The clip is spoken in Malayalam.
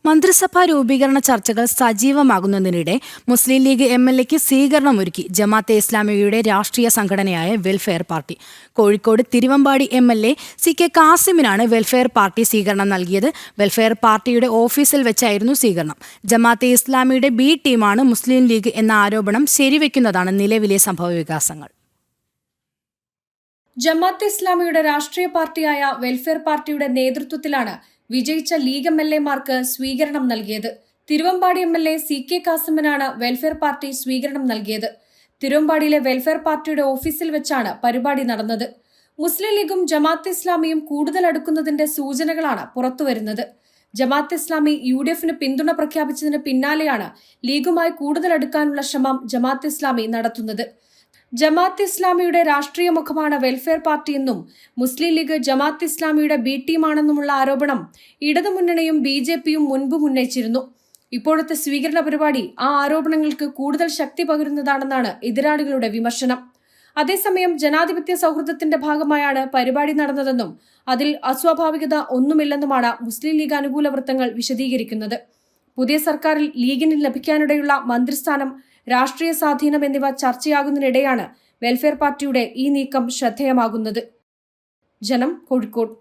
മന്ത്രിസഭാ രൂപീകരണ ചർച്ചകൾ സജീവമാകുന്നതിനിടെ മുസ്ലിം ലീഗ് എംഎൽഎക്ക് സ്വീകരണമൊരുക്കി ജമാഅത്തെ ഇസ്ലാമിയുടെ രാഷ്ട്രീയ സംഘടനയായ welfare party. Kozhikode Thiruvambady MLA CK കാസിമിനാണ് വെൽഫെയർ പാർട്ടി സ്വീകരണം നൽകിയത്. വെൽഫെയർ പാർട്ടിയുടെ ഓഫീസിൽ വെച്ചായിരുന്നു സ്വീകരണം. ജമാഅത്തെ ഇസ്ലാമിയുടെ B ടീമാണ് മുസ്ലിം ലീഗ് എന്ന ആരോപണം ശരിവെക്കുന്നതാണ് നിലവിലെ സംഭവവികാസങ്ങൾ. ജമാഅത്തെ ഇസ്ലാമിയുടെ രാഷ്ട്രീയ പാർട്ടിയായ വെൽഫെയർ പാർട്ടിയുടെ നേതൃത്വത്തിലാണ് വിജയിച്ച ലീഗ് MLA-മാർക്ക് സ്വീകരണം നൽകിയത്. തിരുവമ്പാടി MLA CK കാസിമിനാണ് വെൽഫെയർ പാർട്ടി സ്വീകരണം നൽകിയത്. തിരുവമ്പാടിയിലെ വെൽഫെയർ പാർട്ടിയുടെ ഓഫീസിൽ വെച്ചാണ് പരിപാടി നടന്നത്. മുസ്ലിം ലീഗും ജമാഅത്തെ ഇസ്ലാമിയും കൂടുതൽ അടുക്കുന്നതിന്റെ സൂചനകളാണ് പുറത്തുവരുന്നത്. ജമാഅത്തെ ഇസ്ലാമി UDF-ന് പിന്തുണ പ്രഖ്യാപിച്ചതിന് പിന്നാലെയാണ് ലീഗുമായി കൂടുതൽ അടുക്കാനുള്ള ശ്രമം ജമാഅത്തെ ഇസ്ലാമി നടത്തുന്നത്. ജമാഅത്തെ ഇസ്ലാമിയുടെ രാഷ്ട്രീയ മുഖമാണ് വെൽഫെയർ പാർട്ടിയെന്നും മുസ്ലിം ലീഗ് ജമാഅത്തെ ഇസ്ലാമിയുടെ B ടീമാണെന്നുമുള്ള ആരോപണം ഇടതുമുന്നണിയും BJP-യും മുൻപ് ഉന്നയിച്ചിരുന്നു. ഇപ്പോഴത്തെ സ്വീകരണ പരിപാടി ആ ആരോപണങ്ങൾക്ക് കൂടുതൽ ശക്തി പകരുന്നതാണെന്നാണ് എതിരാളികളുടെ വിമർശനം. അതേസമയം ജനാധിപത്യ സൗഹൃദത്തിന്റെ ഭാഗമായാണ് പരിപാടി നടന്നതെന്നും അതിൽ അസ്വാഭാവികത ഒന്നുമില്ലെന്നുമാണ് മുസ്ലിം ലീഗ് അനുകൂല വൃത്തങ്ങൾ വിശദീകരിക്കുന്നത്. പുതിയ സർക്കാരിൽ ലീഗിന് ലഭിക്കാനിടയുള്ള മന്ത്രിസ്ഥാനം, രാഷ്ട്രീയ സ്വാധീനം എന്നിവ ചർച്ചയാകുന്നതിനിടെയാണ് വെൽഫെയർ പാർട്ടിയുടെ ഈ നീക്കം ശ്രദ്ധേയമാകുന്നത്. ജനം, കോഴിക്കോട്.